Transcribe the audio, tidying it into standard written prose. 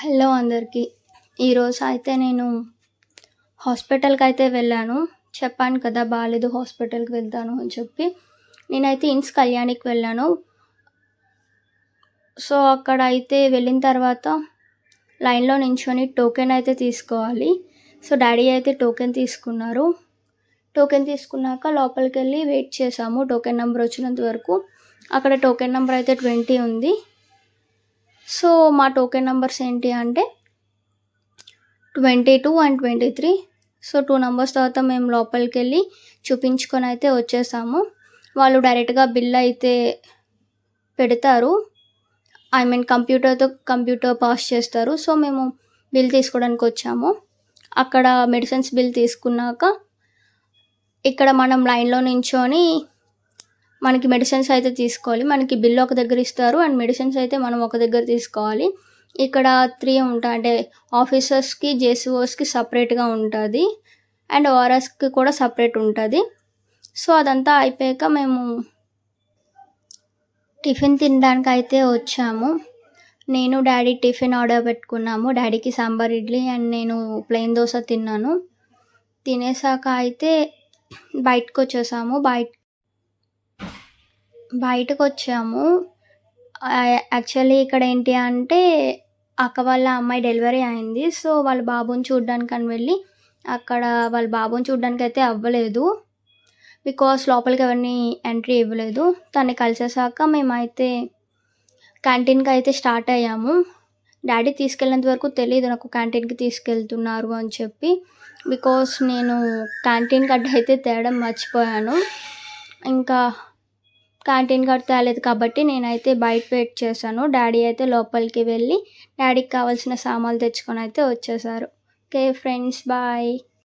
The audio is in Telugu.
హలో అందరికీ. ఈరోజు అయితే నేను హాస్పిటల్‌కైతే వెళ్ళాను. చెప్పాను కదా! బాలేదు హాస్పిటల్‌కి వెళ్తాను అని చెప్పి. నేనైతే ఇన్స్ కళ్యాణికి వెళ్ళాను. సో, అక్కడైతే వెళ్ళిన తర్వాత లైన్‌లో నించొని టోకెన్ అయితే తీసుకోవాలి. సో, డ్యాడీ అయితే టోకెన్ తీసుకున్నారు. టోకెన్ తీసుకున్నాక లోపలికెళ్ళి వెయిట్ చేశాము టోకెన్ నంబర్ వచ్చినంత వరకు. అక్కడ టోకెన్ నంబర్ అయితే 20 ఉంది. సో, మా టోకెన్ నంబర్స్ ఏంటి అంటే 22 అండ్ 23. సో, 2 నంబర్స్ తర్వాత మేము లోపలికెళ్ళి చూపించుకొనైతే వచ్చేసాము. వాళ్ళు డైరెక్ట్‌గా బిల్ అయితే పెడతారు. కంప్యూటర్ పాస్ చేస్తారు. సో, మేము బిల్ తీసుకోవడానికొచ్చాము. అక్కడ మెడిసిన్స్ బిల్ తీసుకున్నాక, ఇక్కడ మనం లైన్‌లో నించొని మనకి మెడిసిన్స్ అయితే తీసుకోవాలి. మనకి బిల్ ఒక దగ్గర ఇస్తారు అండ్ మెడిసిన్స్ అయితే మనం ఒక దగ్గర తీసుకోవాలి. ఇక్కడ 3 ఉంటాయి. అంటే ఆఫీసర్స్‌కి, జేసీఓస్‌కి సెపరేట్‌గా ఉంటది. అండ్ ఓఆర్ఎస్‌కి కూడా సెపరేట్ ఉంటది. సో, అదంతా అయిపోయాక మేము టిఫిన్ తినడానికైతే వచ్చాము. నేను, డ్యాడీ టిఫిన్ ఆర్డర్ పెట్టుకున్నాము. డ్యాడీకి సాంబార్ ఇడ్లీ అండ్ నేను ప్లెయిన్ దోస తిన్నాను. తినేసాక అయితే బయటకొచ్చేసాము. బయటకొచ్చాము. యాక్చువల్లీ ఇక్కడ ఏంటి అంటే అక్క వాళ్ళ అమ్మాయి డెలివరీ అయింది. సో, వాళ్ళ బాబుని చూడ్డానికని వెళ్ళి అక్కడ వాళ్ళ బాబుని చూడ్డానికైతే అవ్వలేదు. బికాజ్ లోపలికి ఎవరిని ఎంట్రీ ఇవ్వలేదు. తనని కలిసేసాక మేమైతే క్యాంటీన్‌కైతే స్టార్ట్ అయ్యాము. డ్యాడీ తీసుకెళ్ళేంత వరకు తెలీదు నాకు క్యాంటీన్‌కి తీసుకెళ్తున్నారు అని చెప్పి. బికాజ్ నేను క్యాంటీన్ కార్డ్ అయితే తేవడం మర్చిపోయాను. ఇంకా క్యాంటీన్ కార్డ్ తేలేదు కాబట్టి నేనైతే బయట వెయిట్ చేశాను. డ్యాడీ అయితే లోపలికి వెళ్ళి డ్యాడీకి కావాల్సిన సామాన్లు తెచ్చుకొనైతే వచ్చేసారు. Okay friends, bye.